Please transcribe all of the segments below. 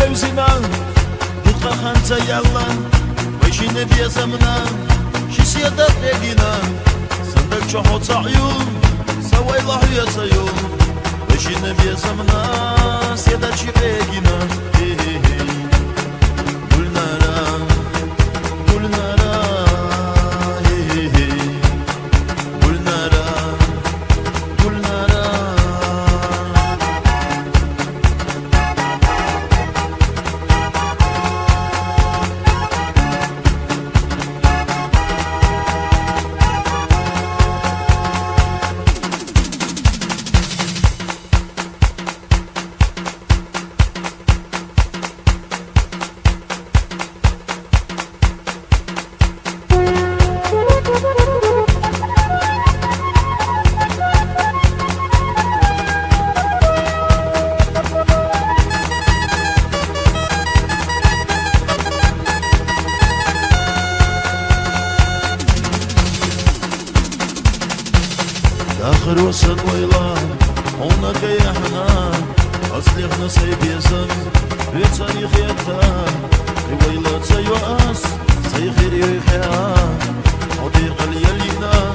fevzina Dukka hanca yalan Vajine biyazamna Şisiyada regina Sandak çoğu ta'yun Savaylahu yasayun Vajine biyazamna Siyada çiregina Gulnara Gulnara Gulnara Gulnara آخر وسط ويلا هونك يا حنان أصلح نصيب يزن في تاريخ يتان ويلا تيواس سيخير يحيان وضيق اليلينا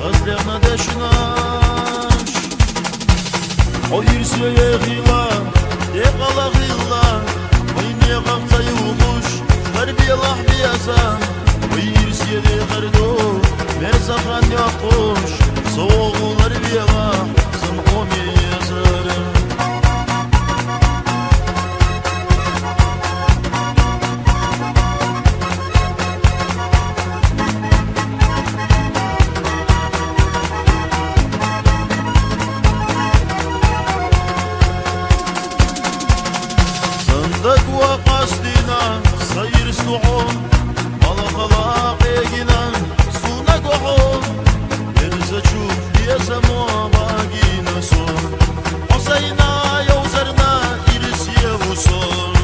أصلح ندشناش ويرسي يغيلا يقال غيلا وين يقام تيوخش غربي الله بيزان ويرسي يغردو مرزقان يقوش Soğuklar bir yana, sen o mezarım Sandık ve kastina, sayır suğun Malakala egina, suna gohun Erzaçuk Samo bagina son Osayna yozarna irsiye vuson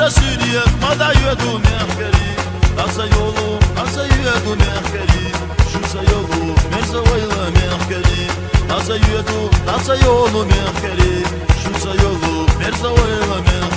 Ara sürüyek mada yüdü mehkeri Nasa yolu, nasa yüdü mehkeri Şunsa yolu, merza vayla mehkeri Nasa yüdü, nasa yolu mehkeri Şunsa yolu, merza vayla mehkeri